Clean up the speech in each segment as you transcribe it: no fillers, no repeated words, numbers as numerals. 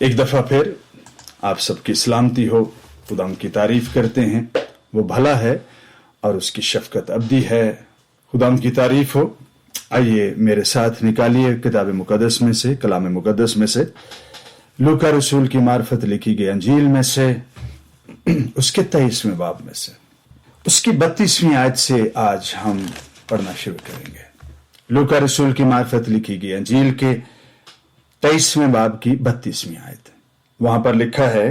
एक दफा फिर आप सबकी सलामती हो। खुदा की तारीफ करते हैं, वो भला है और उसकी शफकत अब्दी है। खुदा की तारीफ हो। आइए मेरे साथ निकालिए किताब मुकद्दस में से, कलाम मुकद्दस में से, लूका रसूल की मार्फत लिखी गई अंजील में से, उसके 23वें बाब में से, उसकी 32वीं आयत से आज हम पढ़ना शुरू करेंगे। लूका रसूल की मार्फत लिखी गई अंजील के 23वें बाब की 32वीं आयत। वहां पर लिखा है,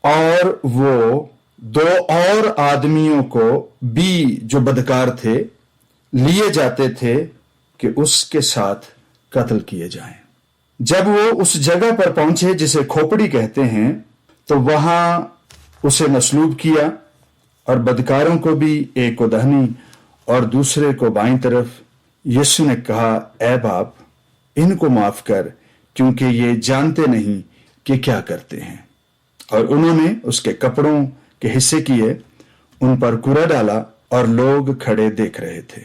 और वो 2 और आदमियों को भी जो बदकार थे लिए जाते थे कि उसके साथ कत्ल किए जाएं। जब वो उस जगह पर पहुंचे जिसे खोपड़ी कहते हैं, तो वहां उसे मसलूब किया और बदकारों को भी, एक को दाहिनी और दूसरे को बाईं तरफ। यीशु ने कहा, ऐ बाप, इनको माफ कर, क्योंकि ये जानते नहीं कि क्या करते हैं। और उन्होंने उसके कपड़ों के हिस्से किए, उन पर कूड़ा डाला और लोग खड़े देख रहे थे।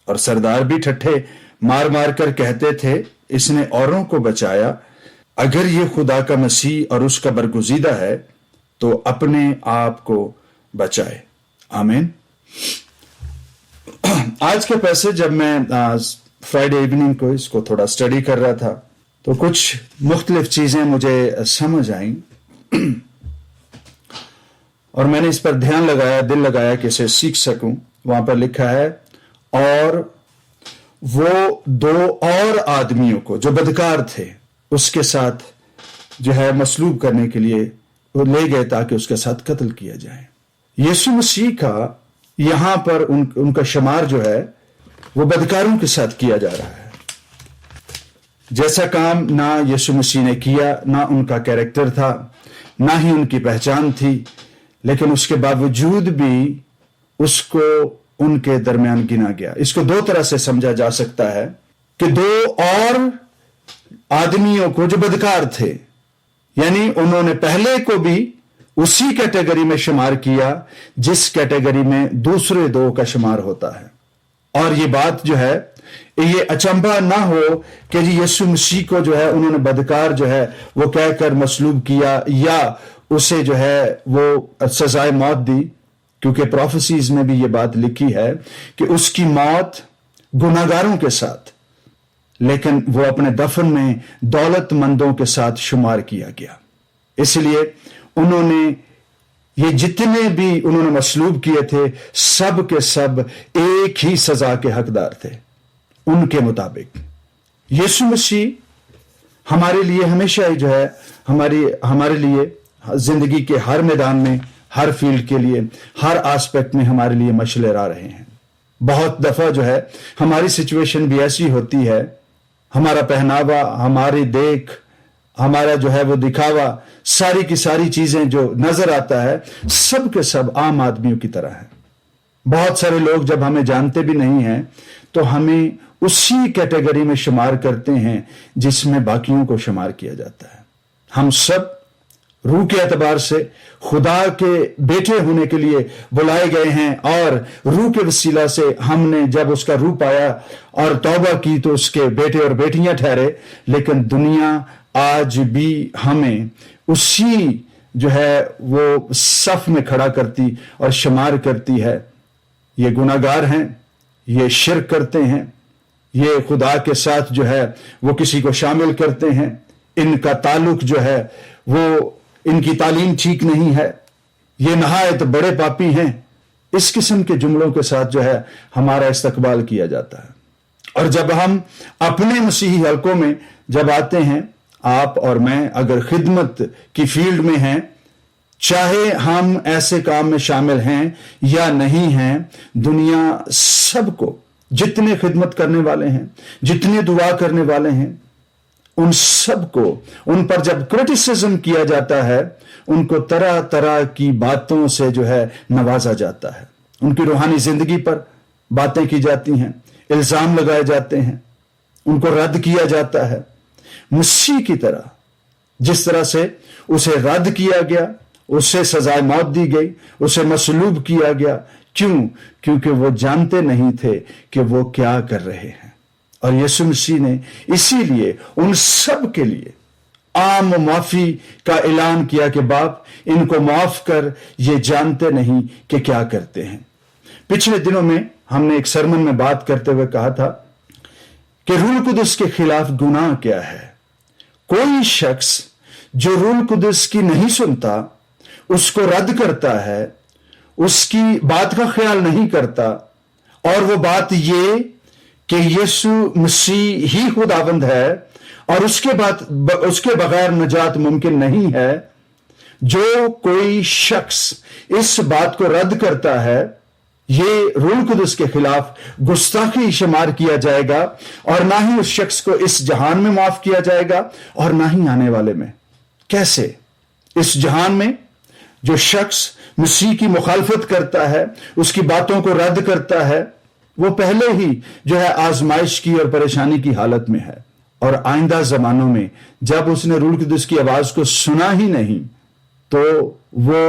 और सरदार भी ठट्ठे मार मार कर कहते थे, इसने औरों को बचाया, अगर ये खुदा का मसीह और उसका बरगुजीदा है तो अपने आप को बचाए। आमीन। आज के पैसे जब मैं फ्राइडे इवनिंग को इसको थोड़ा स्टडी कर रहा था, तो कुछ मुख्तलिफ चीजें मुझे समझ आई और मैंने इस पर ध्यान लगाया, दिल लगाया कि इसे सीख सकूं। वहां पर लिखा है, और वो 2 और आदमियों को जो बदकार थे उसके साथ जो है मसलूब करने के लिए वो ले गए ताकि उसके साथ कत्ल किया जाए। यीशु मसीह का यहां पर उनका शुमार जो है वो बदकारों के साथ किया जा रहा है। जैसा काम ना यीशु मसीह ने किया, ना उनका कैरेक्टर था, ना ही उनकी पहचान थी, लेकिन उसके बावजूद भी उसको उनके दरमियान गिना गया। इसको 2 तरह से समझा जा सकता है कि 2 और आदमियों को जो बदकार थे, यानी उन्होंने पहले को भी उसी कैटेगरी में शुमार किया जिस कैटेगरी में दूसरे 2 का शुमार होता है। और ये बात जो है, ये अचंभा ना हो कि जी यीशु मसीह को जो है उन्होंने बदकार जो है वो कहकर मसलूब किया या उसे जो है वो सजाए मौत दी, क्योंकि प्रोफेसीज में भी ये बात लिखी है कि उसकी मौत गुनाहगारों के साथ, लेकिन वो अपने दफन में दौलतमंदों के साथ शुमार किया गया। इसलिए उन्होंने ये जितने भी उन्होंने मसलूब किए थे, सब के सब एक ही सजा के हकदार थे उनके मुताबिक। यीशु मसीह हमारे लिए हमेशा ही जो है हमारे लिए जिंदगी के हर मैदान में, हर फील्ड के लिए, हर एस्पेक्ट में हमारे लिए मशले ला रहे हैं। बहुत दफा जो है हमारी सिचुएशन भी ऐसी होती है, हमारा पहनावा, हमारी देख, हमारा जो है वो दिखावा, सारी की सारी चीजें जो नजर आता है सब के सब आम आदमियों की तरह है। बहुत सारे लोग जब हमें जानते भी नहीं हैं तो हमें उसी कैटेगरी में शुमार करते हैं जिसमें बाकियों को शुमार किया जाता है। हम सब रूह के एतबार से खुदा के बेटे होने के लिए बुलाए गए हैं, और रूह के वसीला से हमने जब उसका रूह पाया और तौबा की तो उसके बेटे और बेटियां ठहरे। लेकिन दुनिया आज भी हमें उसी जो है वो सफ में खड़ा करती और शुमार करती है। ये गुनाहगार हैं, ये शिर्क करते हैं, ये खुदा के साथ जो है वो किसी को शामिल करते हैं, इनका ताल्लुक जो है वो, इनकी तालीम ठीक नहीं है, ये नहायत बड़े पापी हैं। इस किस्म के जुमलों के साथ जो है हमारा इस्तकबाल किया जाता है। और जब हम अपने मसीही हलकों में जब आते हैं, आप और मैं अगर खिदमत की फील्ड में हैं, चाहे हम ऐसे काम में शामिल हैं या नहीं हैं, दुनिया सबको, जितने खिदमत करने वाले हैं, जितने दुआ करने वाले हैं, उन सबको, उन पर जब क्रिटिसिज्म किया जाता है, उनको तरह तरह की बातों से जो है नवाजा जाता है। उनकी रूहानी जिंदगी पर बातें की जाती हैं, इल्जाम लगाए जाते हैं, उनको रद्द किया जाता है। मसीह की तरह जिस तरह से उसे रद्द किया गया, उसे सजाए मौत दी गई, उसे मसलूब किया गया। क्यों? क्योंकि वो जानते नहीं थे कि वो क्या कर रहे हैं। और यीशु मसीह ने इसीलिए उन सब के लिए عام معافی کا اعلان کیا کہ باپ ان کو معاف کر، یہ جانتے نہیں کہ کیا کرتے ہیں۔ پچھلے دنوں میں ہم نے ایک سرمن میں بات کرتے ہوئے کہا تھا کہ روح القدس کے خلاف گناہ کیا ہے۔ کوئی شخص جو روح القدس کی نہیں سنتا، اس کو رد کرتا ہے، اس کی بات کا خیال نہیں کرتا، اور وہ بات یہ کہ یسوع مسیح ہی خداوند ہے اور اس کے بغیر نجات ممکن نہیں ہے، جو کوئی شخص اس بات کو رد کرتا ہے، یہ روح القدس کے خلاف گستاخی شمار کیا جائے گا، اور نہ ہی اس شخص کو اس جہان میں معاف کیا جائے گا اور نہ ہی آنے والے میں۔ کیسے؟ اس جہان میں جو شخص مسیح کی مخالفت کرتا ہے، اس کی باتوں کو رد کرتا ہے، وہ پہلے ہی جو ہے آزمائش کی اور پریشانی کی حالت میں ہے، اور آئندہ زمانوں میں جب اس نے روح القدس کی آواز کو سنا ہی نہیں تو وہ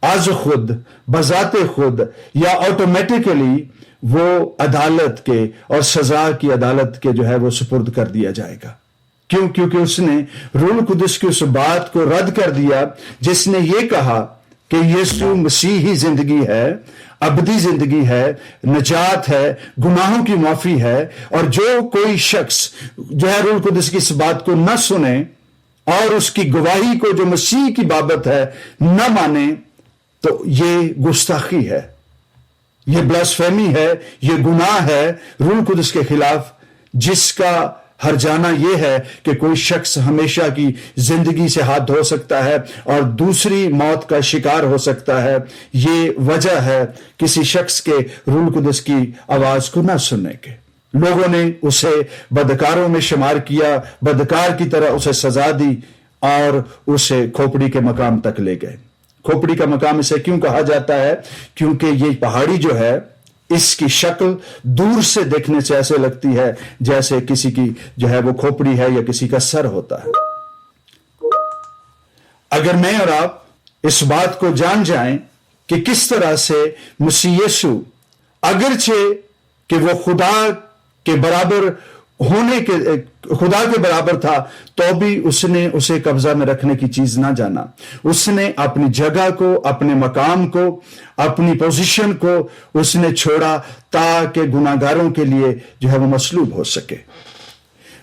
از خود، بذات خود یا آٹومیٹیکلی وہ عدالت کے اور سزا کی عدالت کے جو ہے وہ سپرد کر دیا جائے گا۔ کیوں؟ کیونکہ اس نے روح القدس کی اس بات کو رد کر دیا جس نے یہ کہا کہ یسوع مسیح ہی زندگی ہے، ابدی زندگی ہے، نجات ہے، گناہوں کی معافی ہے، اور جو کوئی شخص جو ہے روح القدس کی اس بات کو نہ سنے اور اس کی گواہی کو جو مسیح کی بابت ہے نہ مانے، تو یہ گستاخی ہے، یہ بلاسفیمی ہے، یہ گناہ ہے روح القدس کے خلاف، جس کا ہر جانا یہ ہے کہ کوئی شخص ہمیشہ کی زندگی سے ہاتھ دھو سکتا ہے اور دوسری موت کا شکار ہو سکتا ہے۔ یہ وجہ ہے کسی شخص کے روح القدس کی آواز کو نہ سننے کے۔ لوگوں نے اسے بدکاروں میں شمار کیا، بدکار کی طرح اسے سزا دی اور اسے کھوپڑی کے مقام تک لے گئے۔ کھوپڑی کا مقام اسے کیوں کہا جاتا ہے؟ کیونکہ یہ پہاڑی جو ہے، اس کی شکل دور سے دیکھنے سے ایسے لگتی ہے جیسے کسی کی جو ہے وہ کھوپڑی ہے یا کسی کا سر ہوتا ہے۔ اگر میں اور آپ اس بات کو جان جائیں کہ کس طرح سے مسیح یسوع اگرچہ کہ وہ خدا کے برابر تھا، تو بھی اس نے اسے قبضہ میں رکھنے کی چیز نہ جانا۔ اس نے اپنی جگہ کو، اپنے مقام کو، اپنی پوزیشن کو اس نے چھوڑا تاکہ گناہگاروں کے لیے جو ہے وہ مصلوب ہو سکے۔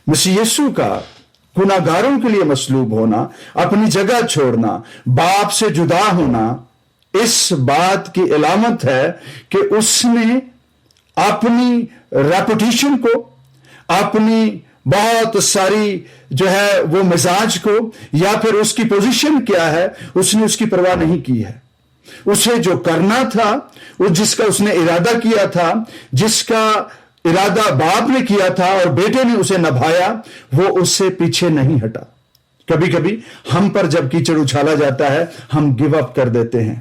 مسیح یسوع کا گناہگاروں کے لیے مصلوب ہونا، اپنی جگہ چھوڑنا، باپ سے جدا ہونا، اس بات کی علامت ہے کہ اس نے اپنی ریپوٹیشن کو، اپنی بہت ساری جو ہے وہ مزاج کو، یا پھر اس کی پوزیشن کیا ہے، اس نے اس کی پرواہ نہیں کی ہے۔ اسے جو کرنا تھا، جس کا اس نے ارادہ کیا تھا، جس کا ارادہ باپ نے کیا تھا اور بیٹے نے اسے نبھایا، وہ اس سے پیچھے نہیں ہٹا۔ کبھی کبھی ہم پر جب کیچڑ اچھالا جاتا ہے، ہم گیو اپ کر دیتے ہیں،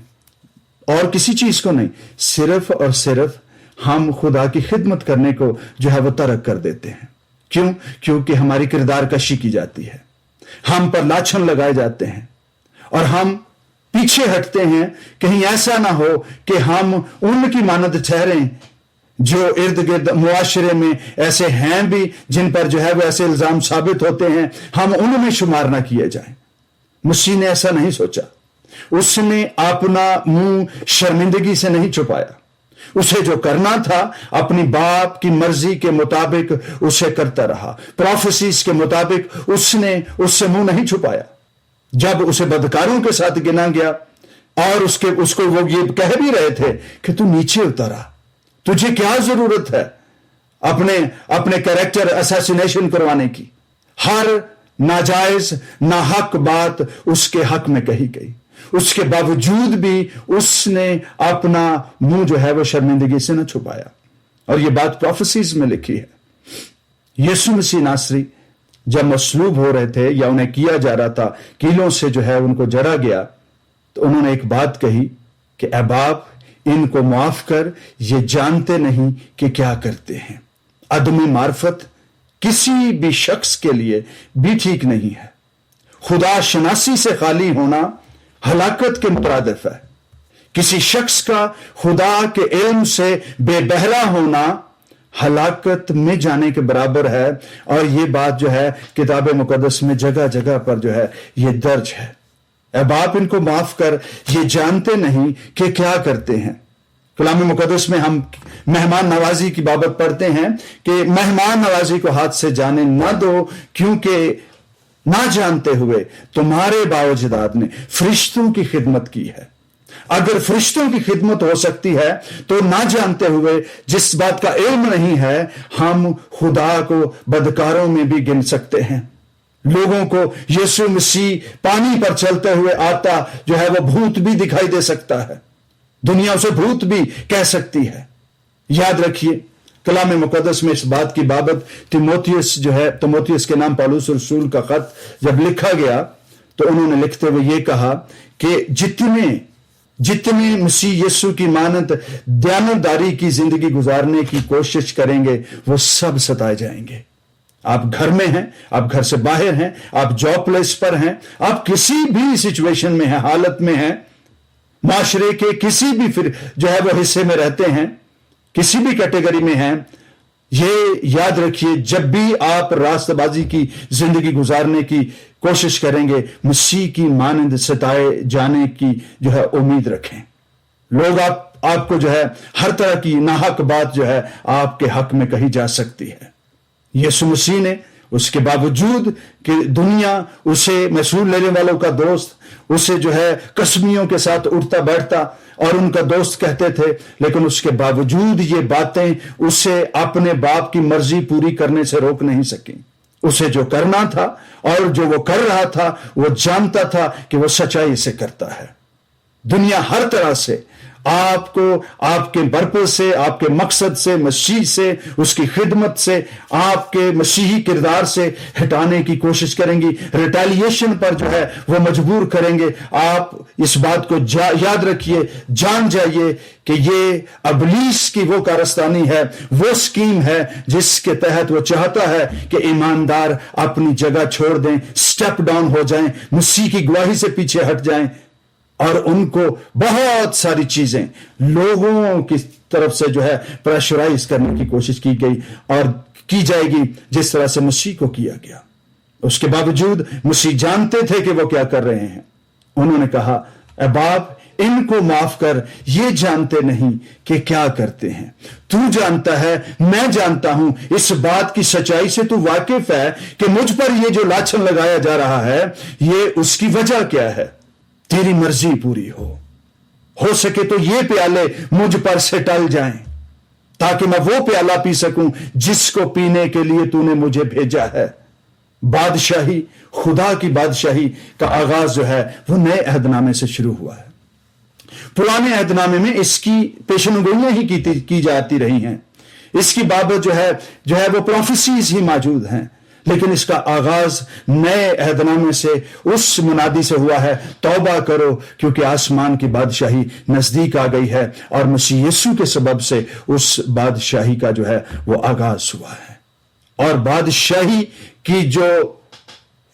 اور کسی چیز کو نہیں، صرف اور صرف ہم خدا کی خدمت کرنے کو جو ہے وہ ترک کر دیتے ہیں۔ کیوں؟ کیونکہ ہماری کردار کشی کی جاتی ہے، ہم پر لاچھن لگائے جاتے ہیں، اور ہم پیچھے ہٹتے ہیں کہیں ایسا نہ ہو کہ ہم ان کی مانند ٹھہریں جو ارد گرد معاشرے میں ایسے ہیں بھی جن پر جو ہے وہ ایسے الزام ثابت ہوتے ہیں، ہم ان میں شمار نہ کیے جائیں۔ مسیح نے ایسا نہیں سوچا، اس نے اپنا منہ شرمندگی سے نہیں چھپایا۔ اسے جو کرنا تھا اپنی باپ کی مرضی کے مطابق اسے کرتا رہا، پروفیسیز کے مطابق اس نے اس سے منہ نہیں چھپایا۔ جب اسے بدکاروں کے ساتھ گنا گیا اور اس کو وہ یہ کہہ بھی رہے تھے کہ تو نیچے اترا، تجھے کیا ضرورت ہے اپنے کریکٹر اساسینیشن کروانے کی، ہر ناجائز ناحق بات اس کے حق میں کہی گئی، اس کے باوجود بھی اس نے اپنا منہ جو ہے وہ شرمندگی سے نہ چھپایا۔ اور یہ بات پروفیسیز میں لکھی ہے۔ یسوع مسیح ناصری جب مصلوب ہو رہے تھے یا انہیں کیا جا رہا تھا، کیلوں سے جو ہے ان کو جڑا گیا، تو انہوں نے ایک بات کہی کہ اے باپ ان کو معاف کر، یہ جانتے نہیں کہ کیا کرتے ہیں۔ عدم معرفت کسی بھی شخص کے لیے بھی ٹھیک نہیں ہے۔ خدا شناسی سے خالی ہونا ہلاکت کے مترادف ہے۔ کسی شخص کا خدا کے علم سے بے بہرا ہونا ہلاکت میں جانے کے برابر ہے، اور یہ بات جو ہے کتاب مقدس میں جگہ جگہ پر جو ہے یہ درج ہے۔ اے باپ ان کو معاف کر، یہ جانتے نہیں کہ کیا کرتے ہیں۔ کلام مقدس میں ہم مہمان نوازی کی بابت پڑھتے ہیں کہ مہمان نوازی کو ہاتھ سے جانے نہ دو، کیونکہ نہ جانتے ہوئے تمہارے باوجداد نے فرشتوں کی خدمت کی ہے۔ اگر فرشتوں کی خدمت ہو سکتی ہے تو نہ جانتے ہوئے جس بات کا علم نہیں ہے، ہم خدا کو بدکاروں میں بھی گن سکتے ہیں۔ لوگوں کو یسوع مسیح پانی پر چلتے ہوئے آتا جو ہے وہ بھوت بھی دکھائی دے سکتا ہے، دنیا اسے بھوت بھی کہہ سکتی ہے۔ یاد رکھیے کلام مقدس میں اس بات کی بابت تیموتھیوس کے نام پالوس رسول کا خط جب لکھا گیا تو انہوں نے لکھتے ہوئے یہ کہا کہ جتنے مسیح یسوع کی مانند دیانتداری کی زندگی گزارنے کی کوشش کریں گے وہ سب ستائے جائیں گے۔ آپ گھر میں ہیں، آپ گھر سے باہر ہیں، آپ جاب پلیس پر ہیں، آپ کسی بھی سچویشن میں ہیں، حالت میں ہیں، معاشرے کے کسی بھی جو ہے وہ حصے میں رہتے ہیں، کسی بھی کیٹیگری میں ہیں، یہ یاد رکھیے جب بھی آپ راستہ بازی کی زندگی گزارنے کی کوشش کریں گے مسیح کی مانند ستائے جانے کی جو ہے امید رکھیں۔ لوگ آپ کو جو ہے ہر طرح کی ناحق بات جو ہے آپ کے حق میں کہی جا سکتی ہے۔ یسوع مسیح نے اس کے باوجود کہ دنیا اسے محصول لینے والوں کا دوست، اسے جو ہے قسمیوں کے ساتھ اٹھتا بیٹھتا اور ان کا دوست کہتے تھے، لیکن اس کے باوجود یہ باتیں اسے اپنے باپ کی مرضی پوری کرنے سے روک نہیں سکیں۔ اسے جو کرنا تھا اور جو وہ کر رہا تھا وہ جانتا تھا کہ وہ سچائی سے کرتا ہے۔ دنیا ہر طرح سے آپ کو آپ کے پرپس سے، آپ کے مقصد سے، مسیح سے، اس کی خدمت سے، آپ کے مسیحی کردار سے ہٹانے کی کوشش کریں گی، ریٹیلیشن پر جو ہے وہ مجبور کریں گے۔ آپ اس بات کو یاد رکھیے، جان جائیے کہ یہ ابلیس کی وہ کارستانی ہے، وہ سکیم ہے جس کے تحت وہ چاہتا ہے کہ ایماندار اپنی جگہ چھوڑ دیں، سٹیپ ڈاؤن ہو جائیں، مسیح کی گواہی سے پیچھے ہٹ جائیں، اور ان کو بہت ساری چیزیں لوگوں کی طرف سے جو ہے پریشرائز کرنے کی کوشش کی گئی اور کی جائے گی جس طرح سے مسیح کو کیا گیا۔ اس کے باوجود مسیح جانتے تھے کہ وہ کیا کر رہے ہیں۔ انہوں نے کہا، اے باپ ان کو معاف کر، یہ جانتے نہیں کہ کیا کرتے ہیں۔ تو جانتا ہے، میں جانتا ہوں، اس بات کی سچائی سے تو واقف ہے کہ مجھ پر یہ جو لاچھن لگایا جا رہا ہے یہ اس کی وجہ کیا ہے۔ تیری مرضی پوری ہو سکے تو یہ پیالے مجھ پر سے ٹل جائیں تاکہ میں وہ پیالہ پی سکوں جس کو پینے کے لیے تو نے مجھے بھیجا ہے۔ بادشاہی، خدا کی بادشاہی کا آغاز جو ہے وہ نئے عہد نامے سے شروع ہوا ہے۔ پرانے عہد نامے میں اس کی پیشنگوئیاں ہی کی جاتی رہی ہیں، اس کی بابت جو ہے وہ پروفیسیز ہی موجود ہیں، لیکن اس کا آغاز نئے عہد نامے سے اس منادی سے ہوا ہے، توبہ کرو کیونکہ آسمان کی بادشاہی نزدیک آ گئی ہے، اور مسیح یسوع کے سبب سے اس بادشاہی کا جو ہے وہ آغاز ہوا ہے۔ اور بادشاہی کی جو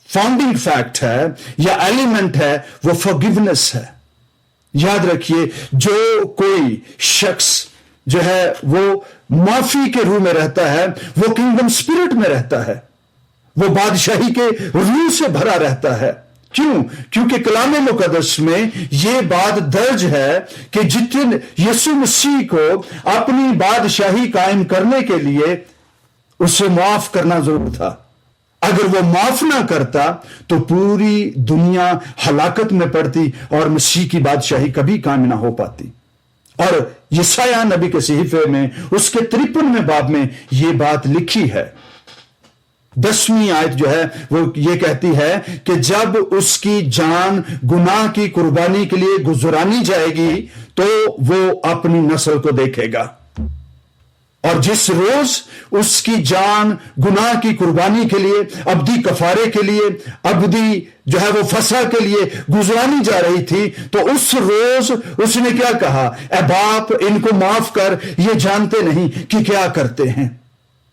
فاؤنڈنگ فیکٹ ہے یا ایلیمنٹ ہے وہ فارگیونیس ہے۔ یاد رکھیے جو کوئی شخص جو ہے وہ معافی کے روح میں رہتا ہے وہ کنگڈم سپرٹ میں رہتا ہے، وہ بادشاہی کے روح سے بھرا رہتا ہے۔ کیوں؟ کیونکہ کلام مقدس میں یہ بات درج ہے کہ جتنے یسوع مسیح کو اپنی بادشاہی قائم کرنے کے لیے اسے معاف کرنا ضرور تھا۔ اگر وہ معاف نہ کرتا تو پوری دنیا ہلاکت میں پڑتی اور مسیح کی بادشاہی کبھی قائم نہ ہو پاتی۔ اور یسایہ نبی کے صحیفے میں اس کے 53ویں باب میں یہ بات لکھی ہے۔ 10ویں آیت جو ہے وہ یہ کہتی ہے کہ جب اس کی جان گناہ کی قربانی کے لیے گزرانی جائے گی تو وہ اپنی نسل کو دیکھے گا، اور جس روز اس کی جان گناہ کی قربانی کے لیے، ابدی کفارے کے لیے، ابدی جو ہے وہ فسح کے لیے گزرانی جا رہی تھی، تو اس روز اس نے کیا کہا؟ اے باپ ان کو معاف کر، یہ جانتے نہیں کہ کیا کرتے ہیں۔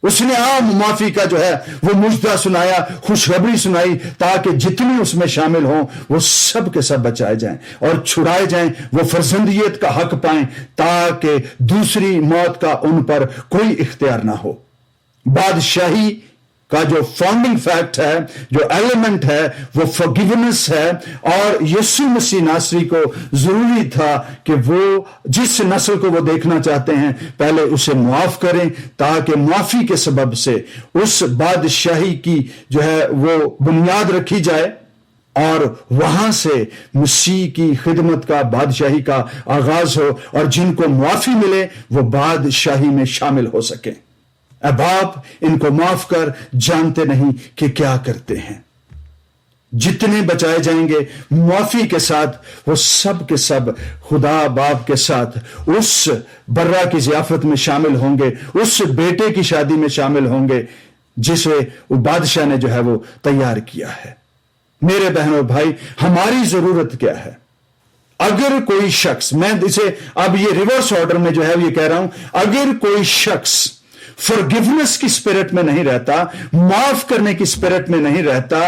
उसने आम माफी का जो है वो मुजदा सुनाया, खुशखबरी सुनाई, ताकि जितने उसमें शामिल हों वो सब के सब बचाए जाएं और छुड़ाए जाएं, वो फर्जंदियत का हक पाएं, ताकि दूसरी मौत का उन पर कोई इख्तियार ना हो। बादशाही का जो फाउंडिंग फैक्ट है, जो एलिमेंट है, वो फॉरगिवनेस है। और यीशु मसीह नासरी को जरूरी था कि वो जिस नस्ल को वो देखना चाहते हैं पहले उसे मुआफ करें, ताकि मुआफी के सबब से उस बादशाही की जो है वो बुनियाद रखी जाए और वहां से मसीह की खिदमत का, बादशाही का आगाज हो, और जिनको मुआफी मिले वो बादशाही में शामिल हो सकें। अब आप इनको माफ कर जानते नहीं कि क्या करते हैं। जितने बचाए जाएंगे मुआफी के साथ, वो सब के सब खुदा बाप के साथ उस बर्रा की जियाफत में शामिल होंगे, उस बेटे की शादी में शामिल होंगे जिसे वो बादशाह ने जो है वो तैयार किया है। मेरे बहनों भाई, हमारी जरूरत क्या है? अगर कोई शख्स, मैं इसे अब ये रिवर्स ऑर्डर में जो है ये कह रहा हूं, अगर कोई शख्स फॉरगिवनेस की स्पिरिट में नहीं रहता, माफ करने की स्पिरिट में नहीं रहता,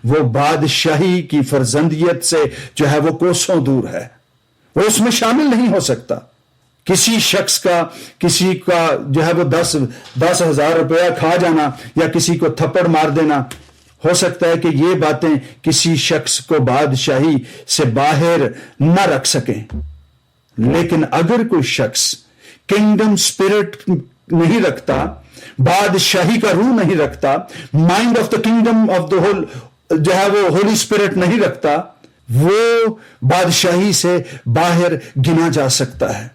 वो बादशाही की फर्जंदियत से जो है वो कोसों दूर है, वो उसमें शामिल नहीं हो सकता। किसी शख्स का, किसी का जो है वो 10,000 रुपया खा जाना या किसी को थप्पड़ मार देना, हो सकता है कि ये बातें किसी शख्स को बादशाही से बाहर न रख सकें। लेकिन अगर कोई शख्स किंगडम स्पिरिट नहीं रखता, बादशाही का रूह नहीं रखता, mind of the kingdom of the whole जो है वो होली स्पिरिट नहीं रखता, वो बादशाही से बाहर गिना जा सकता है।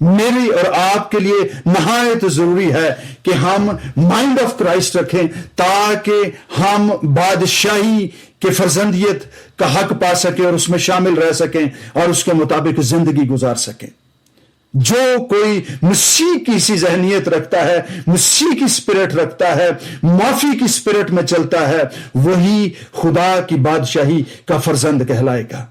मेरी और आपके लिए नहायत जरूरी है कि हम माइंड ऑफ क्राइस्ट रखें, ताकि हम बादशाही के फर्जंदियत का हक पा सकें और उसमें शामिल रह सकें और उसके मुताबिक जिंदगी गुजार सकें। जो कोई मसीह की सी जहनियत रखता है, मसीह की स्पिरिट रखता है, माफी की स्पिरिट में चलता है, वही खुदा की बादशाही का फर्जंद कहलाएगा।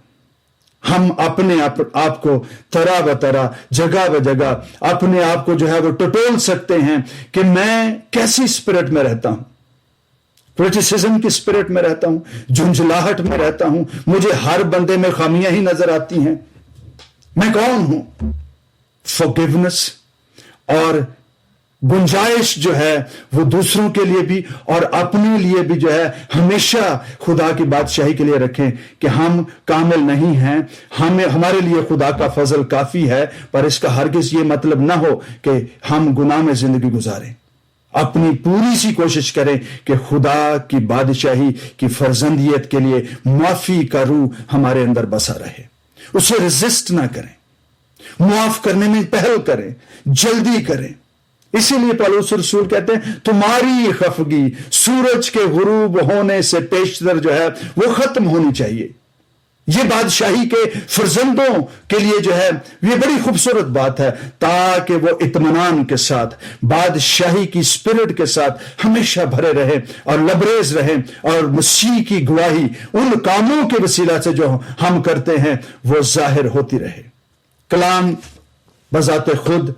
हम अपने आप को तरह ब तरह, जगह ब जगह अपने आप को जो है वो टटोल सकते हैं कि मैं कैसी स्पिरिट में रहता हूं। क्रिटिसिज्म की स्पिरिट में रहता हूं, झुंझलाहट में रहता हूं, मुझे हर बंदे में खामियां ही नजर आती हैं। मैं कौन हूं? फॉरगिवनेस और गुंजाइश जो है वो दूसरों के लिए भी और अपने लिए भी जो है हमेशा खुदा की बादशाही के लिए रखें कि हम कामिल नहीं हैं, हमारे लिए खुदा का फजल काफी है, पर इसका हरगिज ये मतलब ना हो कि हम गुनाह में जिंदगी गुजारें। अपनी पूरी सी कोशिश करें कि खुदा की बादशाही की फर्जंदियत के लिए माफी का रूह हमारे अंदर बसा रहे, उसे रेजिस्ट ना करें, मुआफ करने में पहल करें, जल्दी करें। इसीलिए पौलुस रसूल कहते हैं तुम्हारी खफगी सूरज के गुरूब होने से पेशतर जो है वो खत्म होनी चाहिए। ये बादशाही के फर्जंदों के लिए जो है ये बड़ी खूबसूरत बात है, ताकि वो इत्मीनान के साथ, बादशाही की स्पिरिट के साथ हमेशा भरे रहे और लबरेज रहे, और मसीह की गवाही उन कामों के वसीला से जो हम करते हैं वो जाहिर होती रहे। कलाम बजाते खुद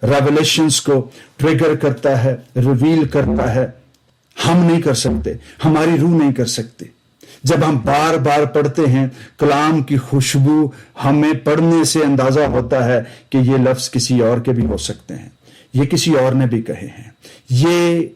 रेवलेशंस को ट्रिगर करता है, रिवील करता है। हम नहीं कर सकते, हमारी रूह नहीं कर सकती। जब हम बार बार पढ़ते हैं कलाम की खुशबू, हमें पढ़ने से अंदाजा होता है कि ये लफ्ज किसी और के भी हो सकते हैं, ये किसी और ने भी कहे हैं, ये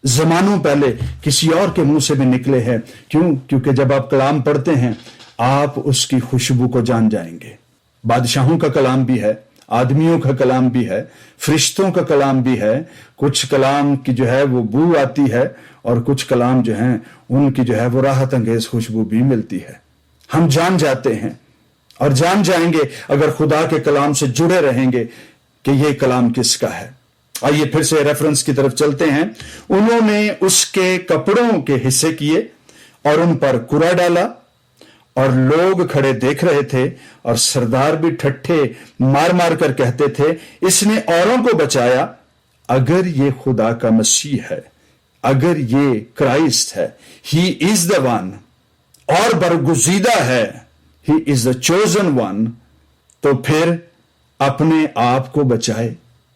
जमानों पहले किसी और के मुंह से भी निकले हैं। क्यों? क्योंकि जब आप कलाम पढ़ते हैं आप उसकी खुशबू को जान जाएंगे। बादशाहों का कलाम भी है, आदमियों का कलाम भी है, फरिश्तों का कलाम भी है। कुछ कलाम की जो है वो बू आती है और कुछ कलाम जो हैं उनकी जो है वो राहत अंगेज खुशबू भी मिलती है। हम जान जाते हैं और जान जाएंगे अगर खुदा के कलाम से जुड़े रहेंगे कि ये कलाम किसका है। आइए फिर से रेफरेंस की तरफ चलते हैं। उन्होंने उसके कपड़ों के हिस्से किए और उन पर कुरा डाला, और लोग खड़े देख रहे थे, और सरदार भी ठट्ठे मार मार कर कहते थे इसने औरों को बचाया। अगर ये खुदा का मसीह है, अगर ये क्राइस्ट है, ही इज द वन, और बरगुजीदा है, he is the chosen one, तो फिर अपने आप को बचाए।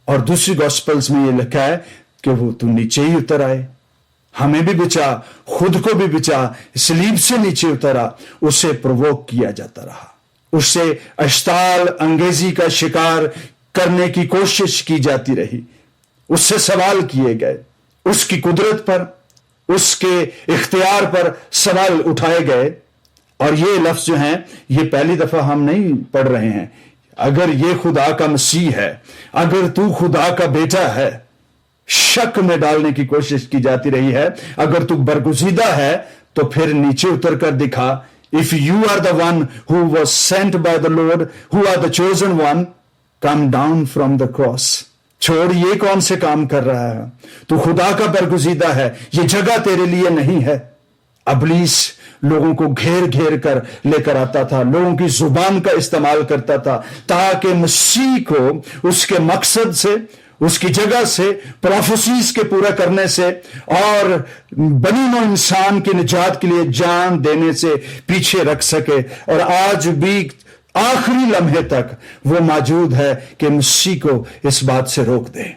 और दूसरी गॉस्पेल्स में ये लिखा है कि वो तू नीचे ही उतर आए, हमें भी बचा, खुद को भी बचा, सलीब से नीचे उतरा, उसे प्रोवोक किया जाता रहा, उससे अश्ताल अंगेजी का शिकार करने की कोशिश की जाती रही, उससे सवाल किए गए, उसकी कुदरत पर, उसके इख्तियार पर सवाल उठाए गए। और ये लफ्ज जो हैं ये पहली दफा हम नहीं पढ़ रहे हैं। अगर ये खुदा का मसीह है, अगर तू खुदा का बेटा है, शक में डालने की कोशिश की जाती रही है। अगर तू बरगुजीदा है तो फिर नीचे उतर कर दिखा। If you are the one who was sent by the Lord, who are the chosen one, come down from the cross. छोड़, ये कौन से काम कर रहा है? तू खुदा का बरगुजीदा है, ये जगह तेरे लिए नहीं है। इब्लीस लोगों को घेर घेर कर लेकर आता था, लोगों की जुबान का इस्तेमाल करता था ताकि मसीह को उसके मकसद से, उसकी जगह से, प्रोफेसीज के पूरा करने से और बनी नौ इंसान की निजात के लिए जान देने से पीछे रख सके। और आज भी आखिरी लम्हे तक वो मौजूद है कि मसीह को इस बात से रोक दे।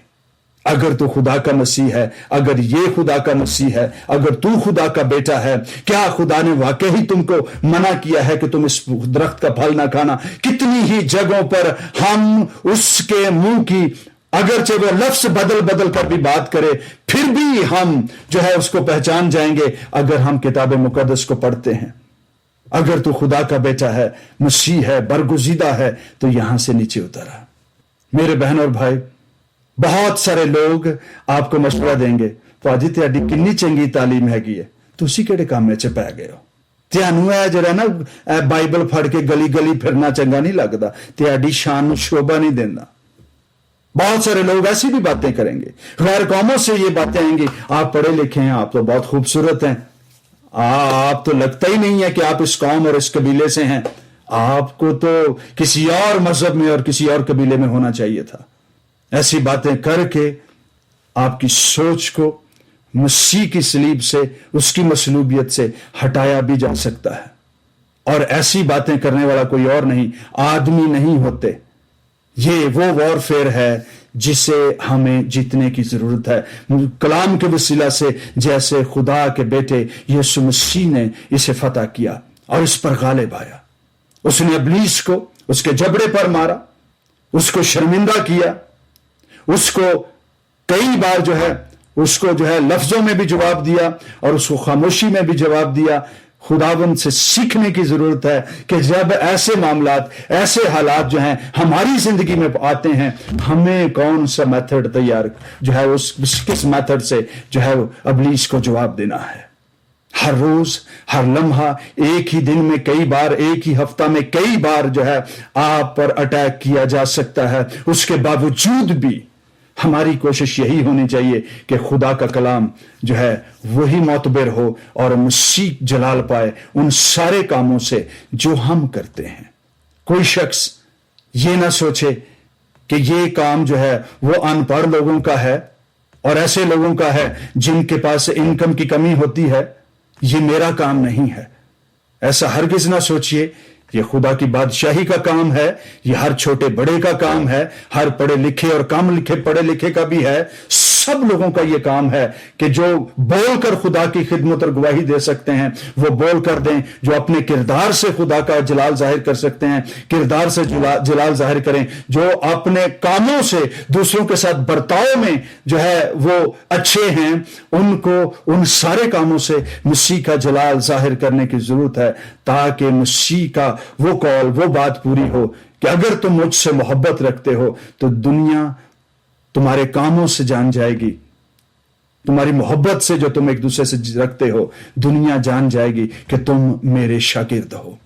अगर तू खुदा का मसीह है, अगर ये खुदा का मसीह है, अगर तू खुदा का बेटा है, क्या खुदा ने वाकई ही तुमको मना किया है कि तुम इस दरख्त का फल ना खाना? कितनी ही जगहों पर हम उसके मुंह की, अगरचे वो लफ्ज बदल बदल कर भी बात करे, फिर भी हम जो है उसको पहचान जाएंगे अगर हम किताब मुकद्दस को पढ़ते हैं। अगर तू खुदा का बेटा है, मसीह है, बरगुजीदा है, तो यहां से नीचे उतरा। मेरे बहन और भाई, बहुत सारे लोग आपको मशवरा देंगे, भाजी त्याडी किन्नी चंगी तालीम हैगी है, तुसी केड़े कामे च पै गए हो? त्यानू है जरा ना बाइबल फड़ के गली गली फिरना चंगा नहीं लगता, त्याडी शान शोभा नहीं देना। बहुत सारे लोग ऐसी भी बातें करेंगे, गैर कौमों से ये बातें आएंगी, आप पढ़े लिखे हैं, आप तो बहुत खूबसूरत हैं, आप तो लगता ही नहीं है कि आप इस कौम और इस कबीले से हैं, आपको तो किसी और मजहब में और किसी और कबीले में होना चाहिए था। ऐसी बातें करके आपकी सोच को मसीह की सलीब से, उसकी मसलूबियत से हटाया भी जा सकता है। और ऐसी बातें करने वाला कोई और नहीं, आदमी नहीं होते। ये वो वॉरफेयर है जिसे हमें जीतने की जरूरत है, कलाम के वसीला से, जैसे खुदा के बेटे यीशु मसीह ने इसे फतह किया और इस पर गालिब आया। उसने इब्लीस को उसके जबड़े पर मारा, उसको शर्मिंदा किया, उसको कई बार जो है उसको जो है लफ्जों में भी जवाब दिया और उसको खामोशी में भी जवाब दिया। खुदावंद से सीखने की जरूरत है कि जब ऐसे मामलात, ऐसे हालात जो हैं हमारी जिंदगी में आते हैं, हमें कौन सा मेथड तैयार जो है उस किस मेथड से जो है इब्लीस को जवाब देना है। हर रोज, हर लम्हा, एक ही दिन में कई बार, एक ही हफ्ता में कई बार जो है आप पर अटैक किया जा सकता है। उसके बावजूद भी हमारी कोशिश यही होनी चाहिए कि खुदा का कलाम जो है वही मोतबर हो और मसीह जलाल पाए उन सारे कामों से जो हम करते हैं। कोई शख्स ये ना सोचे कि ये काम जो है वो अनपढ़ लोगों का है और ऐसे लोगों का है जिनके पास इनकम की कमी होती है, ये मेरा काम नहीं है। ऐसा हरगिज ना सोचिए। ये खुदा की बादशाही का काम है, ये हर छोटे बड़े का काम है, हर पढ़े लिखे और कम लिखे पढ़े लिखे का भी है। सब लोगों का ये काम है कि जो बोलकर खुदा की खिदमत और गवाही दे सकते हैं वो बोल कर दें, जो अपने किरदार से खुदा का जलाल जाहिर कर सकते हैं किरदार से जलाल जाहिर करें, जो अपने कामों से दूसरों के साथ बर्ताव में जो है वो अच्छे हैं, उनको उन सारे कामों से मसीह का जलाल जाहिर करने की जरूरत है, ताकि मसीह का वो कॉल, वो बात पूरी हो कि अगर तुम मुझसे मोहब्बत रखते हो तो दुनिया तुम्हारे कामों से जान जाएगी, तुम्हारी मोहब्बत से जो तुम एक दूसरे से रखते हो, दुनिया जान जाएगी कि तुम मेरे शागिर्द हो।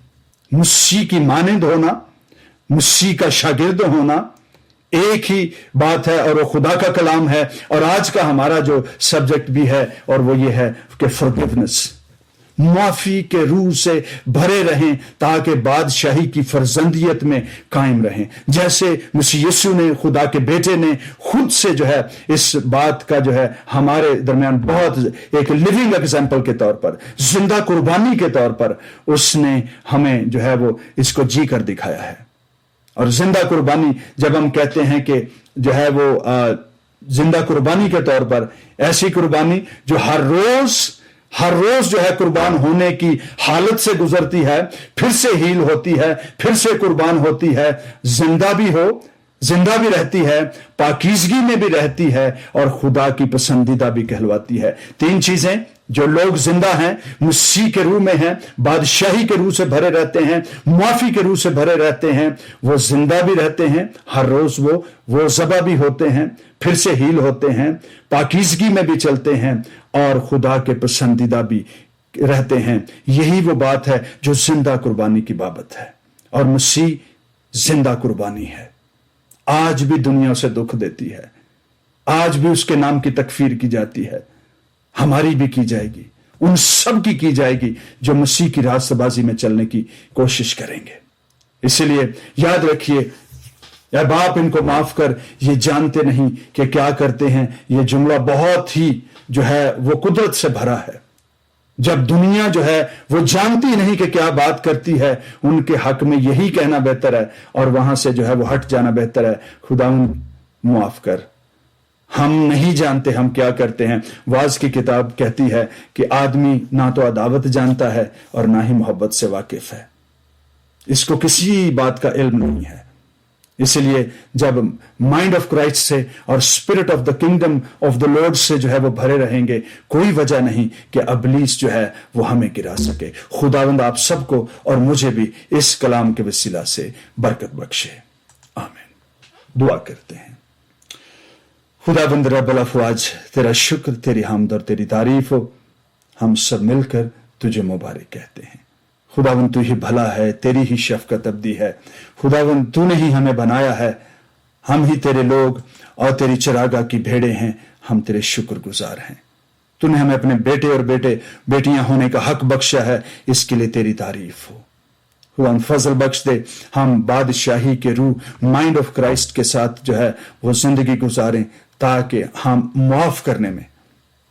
मसीह की मानंद होना, मसीह का शागिर्द होना एक ही बात है और वो खुदा का कलाम है। और आज का हमारा जो सब्जेक्ट भी है और वो ये है कि फॉरगिवनेस, माफी के रूह से भरे रहें ताकि बादशाही की फर्जंदियत में कायम रहें। जैसे मसीह यीशु ने, खुदा के बेटे ने खुद से जो है इस बात का जो है हमारे दरमियान बहुत एक लिविंग एग्जाम्पल के तौर पर, जिंदा कुर्बानी के तौर पर उसने हमें जो है वो इसको जी कर दिखाया है। और जिंदा कुर्बानी जब हम कहते हैं कि जो है वो जिंदा कुर्बानी के तौर पर, ऐसी कुर्बानी जो हर रोज जो है कुर्बान होने की हालत से गुजरती है, फिर से हील होती है, फिर से कुर्बान होती है, जिंदा भी रहती है, पाकीज़गी में भी रहती है और खुदा की पसंदीदा भी कहलवाती है। 3 चीजें, जो लोग जिंदा हैं, मसीह के रूह में हैं, बादशाही के रूह से भरे रहते हैं, मुआफी के रूह से भरे रहते हैं, वो जिंदा भी रहते हैं, हर रोज वो ज़बा भी होते हैं, फिर से हील होते हैं, पाकीज़गी में भी चलते हैं और खुदा के पसंदीदा भी रहते हैं। यही वो बात है जो जिंदा कुर्बानी की बाबत है। और मसीह जिंदा कुर्बानी है, आज भी दुनिया से दुख देती है, आज भी उसके नाम की तकफीर की जाती है, हमारी भी की जाएगी, उन सब की जाएगी जो मसीह की रास्तबाजी में चलने की कोशिश करेंगे। इसलिए याद रखिए, या बाप इनको माफ कर, ये जानते नहीं कि क्या करते हैं। ये जुमला बहुत ही जो है वो कुदरत से भरा है। जब दुनिया जो है वो जानती नहीं कि क्या बात करती है, उनके हक में यही कहना बेहतर है और वहां से जो है वो हट जाना बेहतर है। खुदावंद मुआफ कर, हम नहीं जानते हम क्या करते हैं। वाज की किताब कहती है कि आदमी ना तो अदावत जानता है और ना ही मोहब्बत से वाकिफ है, इसको किसी बात का इल्म नहीं है। इसलिए जब माइंड ऑफ क्राइस्ट से और spirit of the kingdom of the Lord से जो है वो भरे रहेंगे, कोई वजह नहीं कि अबलीस जो है वो हमें गिरा सके। खुदावंद आप सबको और मुझे भी इस कलाम के वसीला से बरकत बख्शे, आमीन। दुआ करते हैं। खुदावंद रब्बुल अफ़वाज, तेरा शुक्र, तेरी हम्द और तेरी तारीफ हो। हम सब मिलकर तुझे मुबारक कहते हैं। खुदावंद तू ही भला है, तेरी ही शफकत अब्दी है। खुदावंद तूने ही हमें बनाया है, हम ही तेरे लोग और तेरी चरागाह की भेड़े हैं। हम तेरे शुक्रगुजार हैं। तूने हमें अपने बेटे और बेटियां होने का हक बख्शा है, इसके लिए तेरी तारीफ हो। खुदा फजल बख्श दे, हम बादशाही के रूह माइंड ऑफ क्राइस्ट के साथ जो है वो जिंदगी गुजारें, ताकि हम मुआफ करने में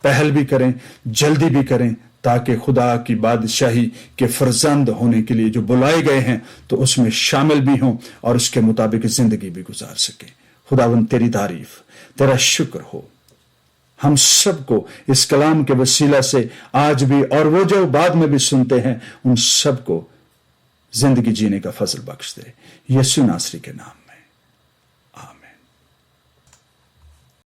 पहल भी करें, जल्दी भी करें, ताकि खुदा की बादशाही के फर्जंद होने के लिए जो बुलाए गए हैं तो उसमें शामिल भी हों और उसके मुताबिक जिंदगी भी गुजार सकें। खुदावंद तेरी तारीफ, तेरा शुक्र हो। हम सबको इस कलाम के वसीला से आज भी और वो जो बाद में भी सुनते हैं, उन सबको जिंदगी जीने का फजल बख्श दे, यीशु नासरी के नाम।